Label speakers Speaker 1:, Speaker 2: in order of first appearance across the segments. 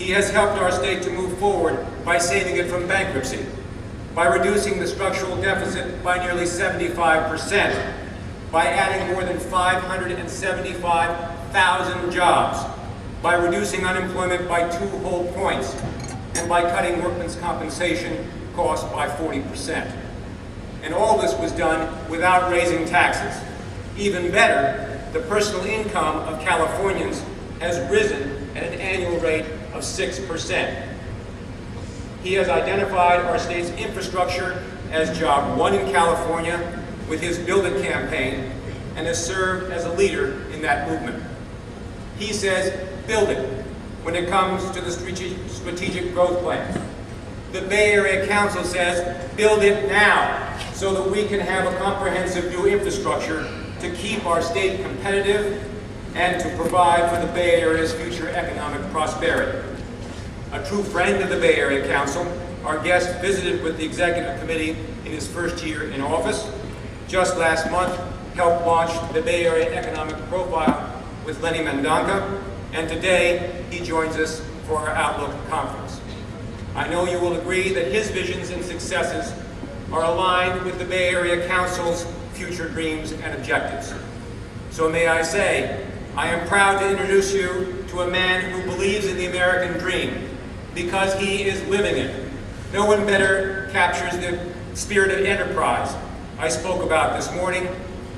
Speaker 1: He has helped our state to move forward by saving it from bankruptcy, by reducing the structural deficit by nearly 75%, by adding more than 575,000 jobs, by reducing unemployment by 2 whole points, and by cutting workmen's compensation costs by 40%. And all this was done without raising taxes. Even better, the personal income of Californians has risen at an annual rate of 6%. He has identified our state's infrastructure as job one in California with his Build It campaign and has served as a leader in that movement. He says, build it when it comes to the strategic growth plans. The Bay Area Council says, build it now so that we can have a comprehensive new infrastructure to keep our state competitive and to provide for the Bay Area's future economic prosperity. A true friend of the Bay Area Council, our guest visited with the Executive Committee in his first year in office. Just last month, helped launch the Bay Area Economic Profile with Lenny Mendonca, and today he joins us for our Outlook Conference. I know you will agree that his visions and successes are aligned with the Bay Area Council's future dreams and objectives. So may I say, I am proud to introduce you to a man who believes in the American dream because he is living it. No one better captures the spirit of enterprise I spoke about this morning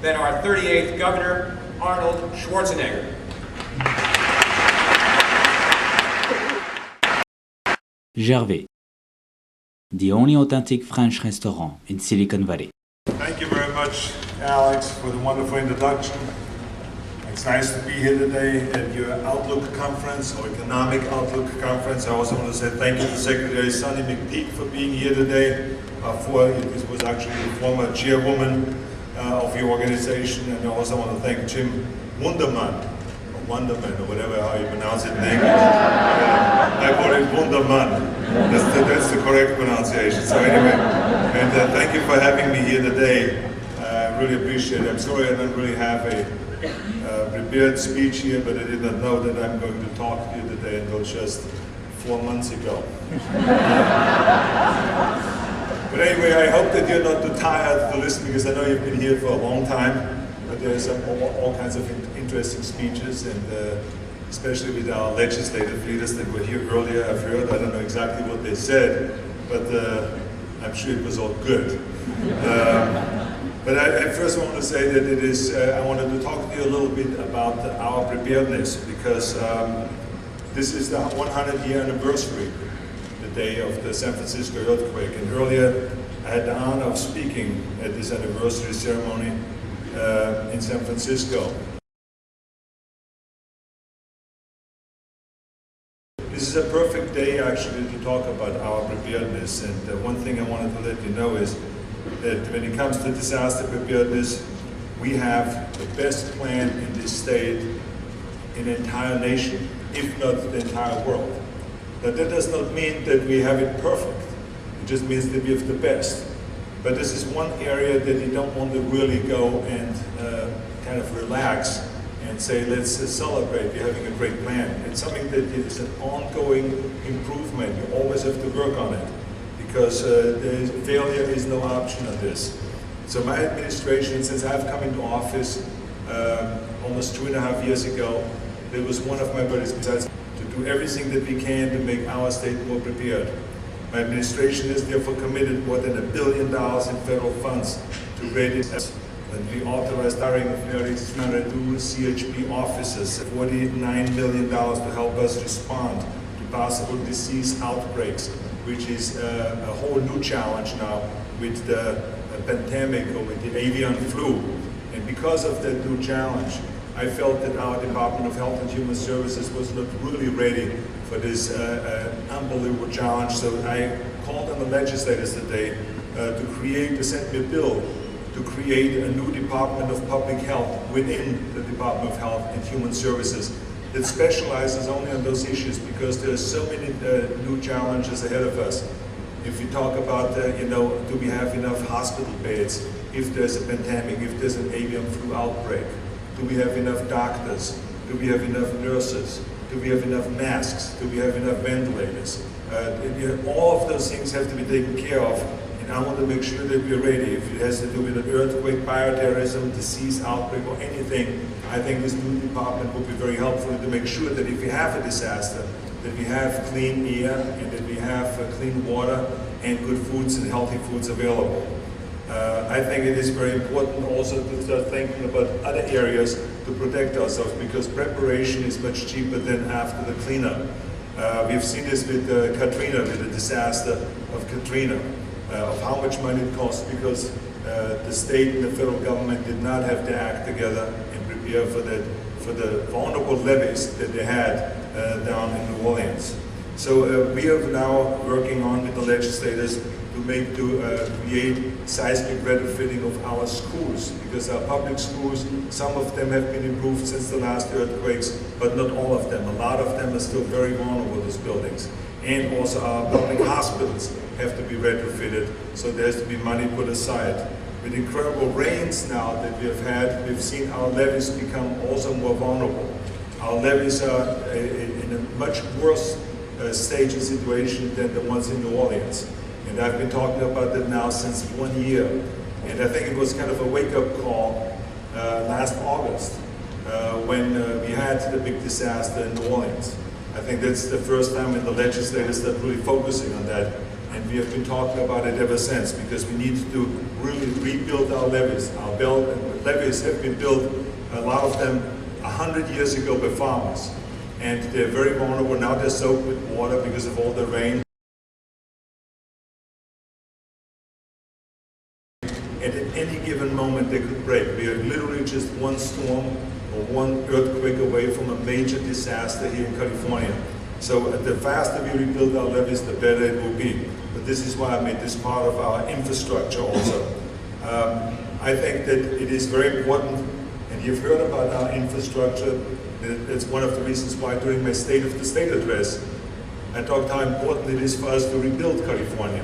Speaker 1: than our 38th Governor, Arnold Schwarzenegger.
Speaker 2: Gervais, the only authentic French restaurant in Silicon Valley.
Speaker 3: Thank you very much, Alex, for the wonderful introduction. It's nice to be here today at your Outlook Conference, or Economic Outlook Conference. I also want to say thank you to Secretary Sonny McPeak for being here today. This was actually the former chairwoman of your organization, and I also want to thank Jim Wunderman, or whatever how you pronounce it in English. I call it Wunderman. That's the correct pronunciation. So anyway, and thank you for having me here today. I really appreciate it. I'm sorry I don't really have a prepared speech here, but I did not know that I'm going to talk to you today until just 4 months ago. But anyway, I hope that you're not too tired to listen, because I know you've been here for a long time, but there's all kinds of interesting speeches, and especially with our legislative leaders that were here earlier. I've heard, I don't know exactly what they said, but I'm sure it was all good. But I first want to say that it is, I wanted to talk to you a little bit about our preparedness, because this is the 100-year anniversary, the day of the San Francisco earthquake. And earlier, I had the honor of speaking at this anniversary ceremony in San Francisco. This is a perfect day, actually, to talk about our preparedness. And one thing I wanted to let you know is that when it comes to disaster preparedness, we have the best plan in this state, in the entire nation, if not the entire world. Now, that does not mean that we have it perfect. It just means that we have the best. But this is one area that you don't want to really go and kind of relax and say, let's celebrate, we're having a great plan. It's something that is an ongoing improvement. You always have to work on it, because failure is no option on this. So my administration, since I've come into office almost 2.5 years ago, it was one of my buddies besides to do everything that we can to make our state more prepared. My administration is therefore committed more than $1 billion in federal funds to create it. And we authorized hiring of nearly 302 CHP officers, $49 million to help us respond to possible disease outbreaks, which is a whole new challenge now with the pandemic, or with the avian flu. And because of that new challenge, I felt that our Department of Health and Human Services was not really ready for this unbelievable challenge. So I called on the legislators today to send me a bill to create a new Department of Public Health within the Department of Health and Human Services that specializes only on those issues, because there are so many new challenges ahead of us. If we talk about, do we have enough hospital beds if there's a pandemic, if there's an avian flu outbreak? Do we have enough doctors? Do we have enough nurses? Do we have enough masks? Do we have enough ventilators? All of those things have to be taken care of, and I want to make sure that we're ready. If it has to do with an earthquake, bioterrorism, disease outbreak, or anything, I think this new department will be very helpful to make sure that if we have a disaster, that we have clean air and that we have clean water and good foods and healthy foods available. I think it is very important also to start thinking about other areas to protect ourselves, because preparation is much cheaper than after the cleanup. We've seen this with Katrina, with the disaster of Katrina, of how much money it cost because the state and the federal government did not have to act together and prepare for the vulnerable levees that they had down in New Orleans. So we are now working on with the legislators to create seismic retrofitting of our schools, because our public schools, some of them have been improved since the last earthquakes, but not all of them. A lot of them are still very vulnerable, those buildings. And also our public hospitals have to be retrofitted, so there has to be money put aside. With incredible rains now that we have had, we've seen our levees become also more vulnerable. Our levees are in a much worse stage and situation than the ones in New Orleans. And I've been talking about that now since 1 year. And I think it was kind of a wake-up call last August when we had the big disaster in New Orleans. I think that's the first time when the legislators started really focusing on that. And we have been talking about it ever since, because we need to really rebuild our levees. Our levees have been built, a lot of them, 100 years ago by farmers. And they're very vulnerable. Now they're soaked with water because of all the rain. And at any given moment they could break. We are literally just one storm or one earthquake away from a major disaster here in California. So the faster we rebuild our levees, the better it will be. But this is why I made this part of our infrastructure also. I think that it is very important, and you've heard about our infrastructure. That's one of the reasons why during my State of the State address, I talked how important it is for us to rebuild California.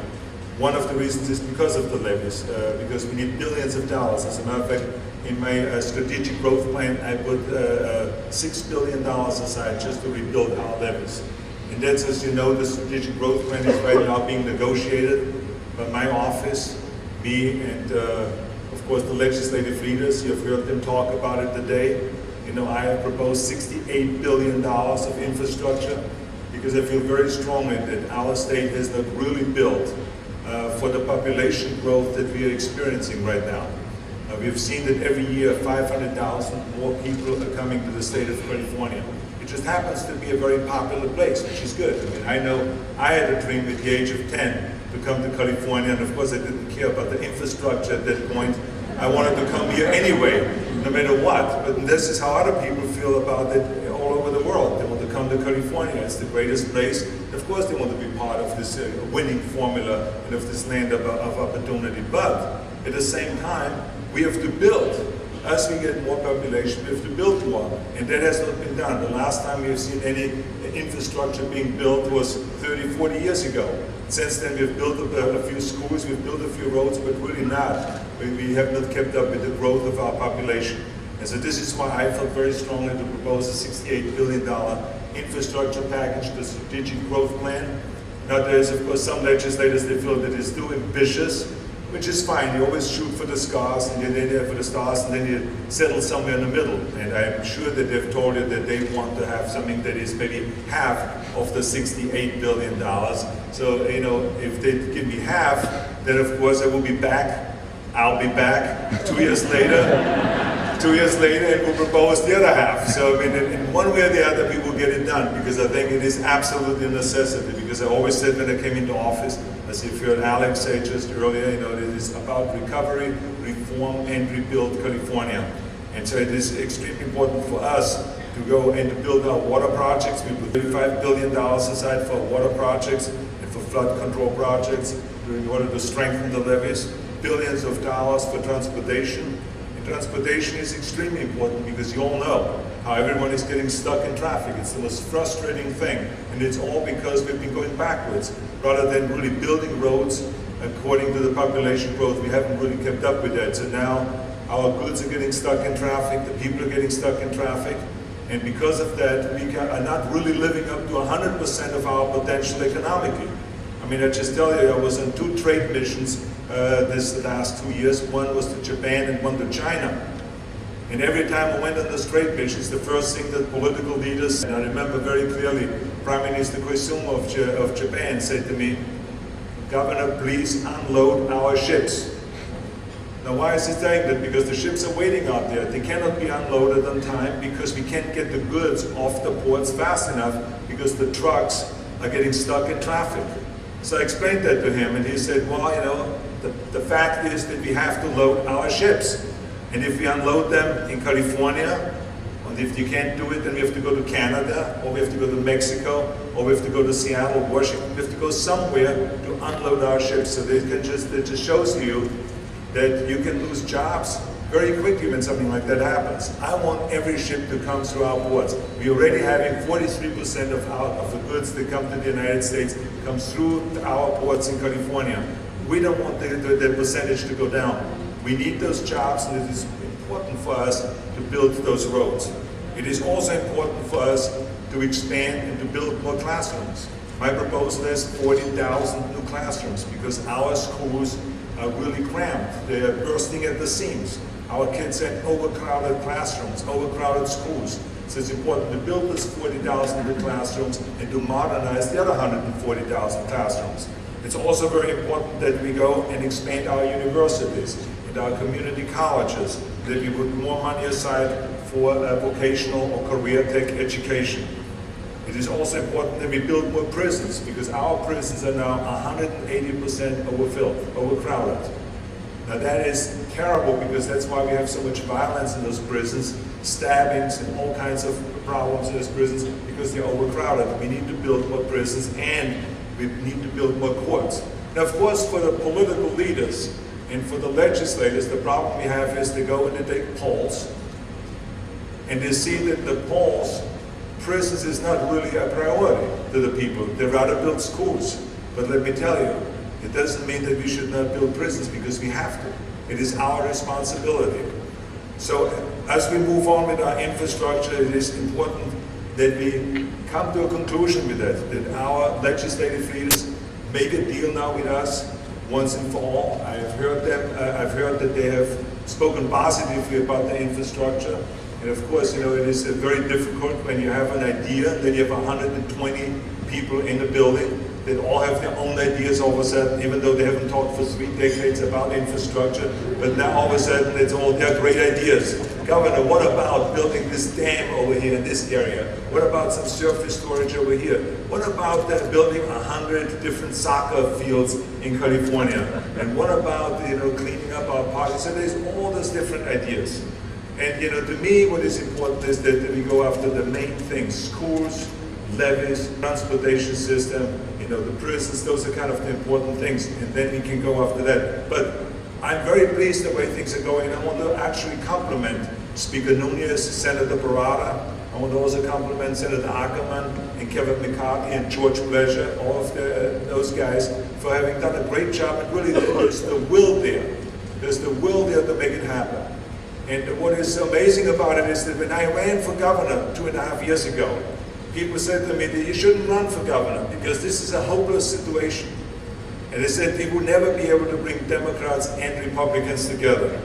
Speaker 3: One of the reasons is because of the levees, because we need billions of dollars. As a matter of fact, in my strategic growth plan, I put $6 billion aside just to rebuild our levees. And that's, as you know, the strategic growth plan is right now being negotiated by my office, me, and of course the legislative leaders. You've heard them talk about it today. You know, I have proposed $68 billion of infrastructure because I feel very strongly that our state has not really built for the population growth that we are experiencing right now. We've seen that every year 500,000 more people are coming to the state of California. It just happens to be a very popular place, which is good. I mean, I know I had a dream at the age of 10 to come to California, and of course I didn't care about the infrastructure at that point. I wanted to come here anyway, no matter what. But this is how other people feel about it all over the world. They want to come to California. It's the greatest place. Of course they want to be part of this winning formula and of this land of opportunity. But at the same time, we have to build. As we get more population, we have to build more. And that has not been done. The last time we have seen any infrastructure being built was 30, 40 years ago. Since then, we've built a few schools, we've built a few roads, but really not. We have not kept up with the growth of our population. And so this is why I felt very strongly to propose a $68 billion infrastructure package, the strategic growth plan. Now there's, of course, some legislators that feel that it's too ambitious, which is fine. You always shoot for the stars, and then you settle somewhere in the middle. And I'm sure that they've told you that they want to have something that is maybe half of the $68 billion. So, you know, if they give me half, then of course I will be back. I'll be back 2 years later. 2 years later, and we'll propose the other half. So, I mean, in one way or the other, we will get it done, because I think it is absolutely a necessity. Because I always said when I came into office, as you've heard Alex say just earlier, you know, it is about recovery, reform, and rebuild California. And so it is extremely important for us to go and to build our water projects. We put $35 billion aside for water projects and for flood control projects in order to strengthen the levees. Billions of dollars for transportation. And transportation is extremely important because you all know how everyone is getting stuck in traffic. It's the most frustrating thing. And it's all because we've been going backwards. Rather than really building roads according to the population growth, we haven't really kept up with that. So now our goods are getting stuck in traffic, the people are getting stuck in traffic. And because of that, we are not really living up to 100% of our potential economically. I mean, I just tell you, I was on 2 trade missions this last 2 years. One was to Japan and one to China. And every time I went on those trade missions, the first thing that political leaders, and I remember very clearly, Prime Minister Koizumi of Japan said to me, "Governor, please unload our ships." Now why is he saying that? Because the ships are waiting out there. They cannot be unloaded on time because we can't get the goods off the ports fast enough because the trucks are getting stuck in traffic. So I explained that to him and he said, well, you know, the fact is that we have to load our ships. And if we unload them in California, and if you can't do it, then we have to go to Canada, or we have to go to Mexico, or we have to go to Seattle, Washington. We have to go somewhere to unload our ships. So it just shows you that you can lose jobs very quickly when something like that happens. I want every ship to come through our ports. We're already having 43% of the goods that come to the United States comes through our ports in California. We don't want the percentage to go down. We need those jobs, and it is important for us to build those roads. It is also important for us to expand and to build more classrooms. My proposal is 40,000 new classrooms because our schools are really cramped. They're bursting at the seams. Our kids have overcrowded classrooms, overcrowded schools. So it's important to build this 40,000 new classrooms and to modernize the other 140,000 classrooms. It's also very important that we go and expand our universities and our community colleges, that we put more money aside for vocational or career tech education. It is also important that we build more prisons because our prisons are now 180% overcrowded. Now that is terrible because that's why we have so much violence in those prisons, stabbings and all kinds of problems in those prisons because they're overcrowded. We need to build more prisons and we need to build more courts. Now of course for the political leaders and for the legislators, the problem we have is they go and they take polls and they see that the polls, prisons is not really a priority to the people. They rather build schools. But let me tell you, it doesn't mean that we should not build prisons because we have to. It is our responsibility. So as we move on with our infrastructure, it is important that we come to a conclusion with that our legislative leaders make a deal now with us once and for all. I've heard that they have spoken positively about the infrastructure. And of course, you know, it is very difficult when you have an idea, then you have 120 people in the building that all have their own ideas all of a sudden, even though they haven't talked for 3 decades about infrastructure, but now all of a sudden it's all their great ideas. Governor, what about building this dam over here in this area? What about some surface storage over here? What about building 100 different soccer fields in California? And what about, you know, cleaning up our parks? So there's all those different ideas. And you know, to me, what is important is that we go after the main things: schools, levees, transportation system, you know, the prisons. Those are kind of the important things, and then we can go after that. But I'm very pleased the way things are going. I want to actually compliment Speaker Nunes, Senator Parada. I want to also compliment Senator Ackerman and Kevin McCarthy and George Pleasure, all of those guys, for having done a great job. And really, there's the will there. There's the will there to make it happen. And what is amazing about it is that when I ran for governor 2.5 years ago, people said to me that you shouldn't run for governor because this is a hopeless situation. And they said they would never be able to bring Democrats and Republicans together.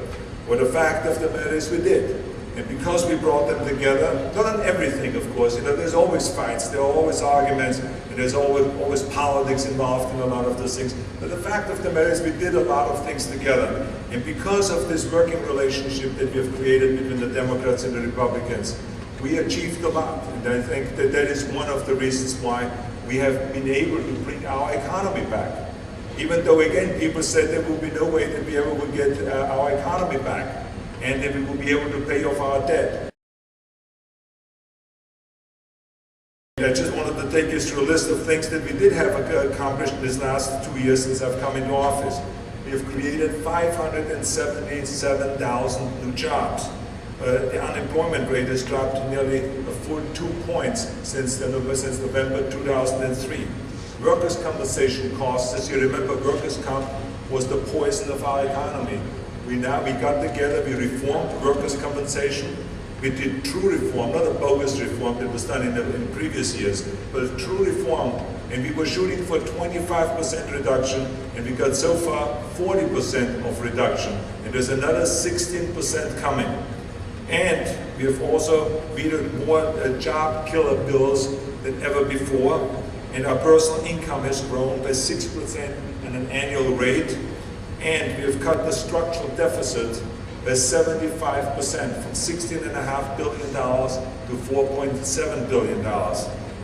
Speaker 3: Well, the fact of the matter is we did. And because we brought them together, not on everything, of course, you know, there's always fights, there are always arguments, and there's always politics involved in a lot of those things. But the fact of the matter is we did a lot of things together. And because of this working relationship that we have created between the Democrats and the Republicans, we achieved a lot. And I think that that is one of the reasons why we have been able to bring our economy back. Even though, again, people said there will be no way that we ever will get our economy back, and that we will be able to pay off our debt. I just wanted to take you through a list of things that we did have accomplished in this last 2 years since I've come into office. We have created 577,000 new jobs. The unemployment rate has dropped nearly a full 2 points since November 2003. Workers' compensation costs, as you remember, workers' comp was the poison of our economy. We got together, we reformed workers' compensation, We did true reform, not a bogus reform that was done in previous years, but a true reform. And we were shooting for 25% reduction, and we got so far 40% of reduction. And there's another 16% coming. And we have also vetoed more job killer bills than ever before. And our personal income has grown by 6% at an annual rate. And we have cut the structural deficit by 75%, from $16.5 billion to $4.7 billion.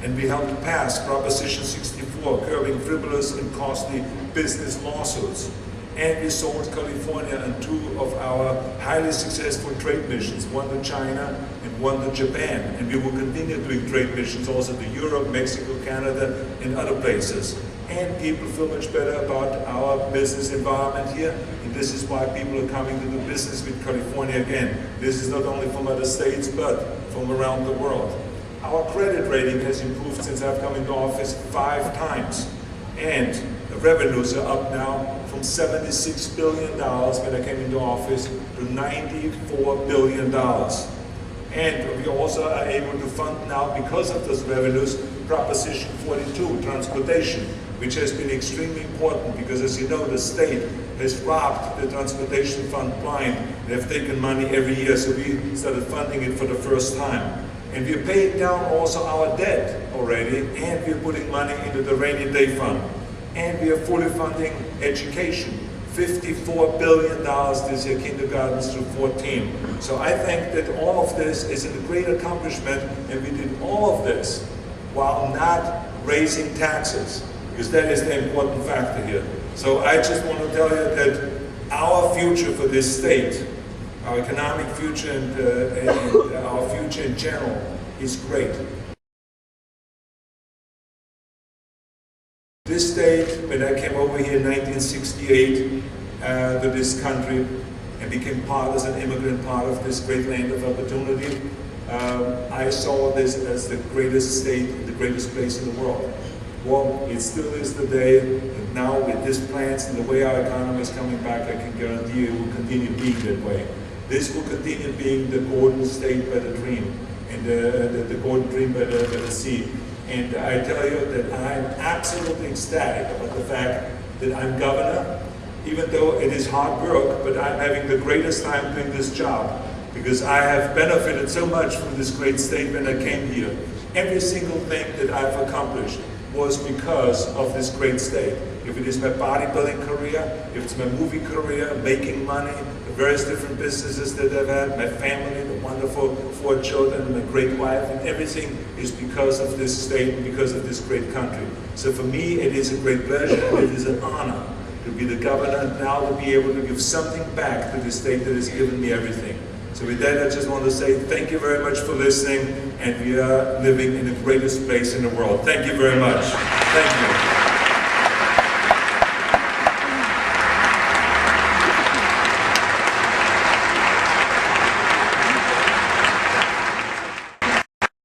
Speaker 3: And we helped pass Proposition 64, curbing frivolous and costly business lawsuits. And we sold California on 2 of our highly successful trade missions, one to China and one to Japan. And we will continue doing trade missions also to Europe, Mexico, Canada, and other places. And people feel much better about our business environment here. And this is why people are coming to do business with California again. This is not only from other states, but from around the world. Our credit rating has improved since I've come into office 5 times. And the revenues are up now from $76 billion when I came into office to $94 billion. And we also are able to fund now, because of those revenues, Proposition 42, transportation, which has been extremely important because, as you know, the state has robbed the transportation fund blind. They've taken money every year, so we started funding it for the first time. And we're paying down also our debt already, and we're putting money into the rainy day fund. And we are fully funding education. $54 billion this year, kindergartens through 14. So I think that all of this is a great accomplishment, and we did all of this while not raising taxes, because that is the important factor here. So I just want to tell you that our future for this state, our economic future and our future in general is great. This state, when I came over here in 1968 to this country and became part as an immigrant, part of this great land of opportunity, I saw this as the greatest state, the greatest place in the world. Well, it still is today, and now with these plans and the way our economy is coming back, I can guarantee you it will continue being that way. This will continue being the golden state by the dream, and the golden dream by the sea. And I tell you that I'm absolutely ecstatic about the fact that I'm governor, even though it is hard work, but I'm having the greatest time doing this job, because I have benefited so much from this great state when I came here. Every single thing that I've accomplished was because of this great state. If it is my bodybuilding career, if it's my movie career, making money, the various different businesses that I've had, my family, the wonderful 4 children, my great wife, and everything is because of this state and because of this great country. So for me, it is a great pleasure and it is an honor to be the governor and now to be able to give something back to the state that has given me everything. So with that, I just want to say thank you very much for listening, and we are living in the greatest place in the world. Thank you very much. Thank
Speaker 2: you.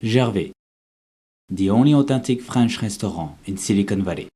Speaker 2: Gervais, the only authentic French restaurant in Silicon Valley.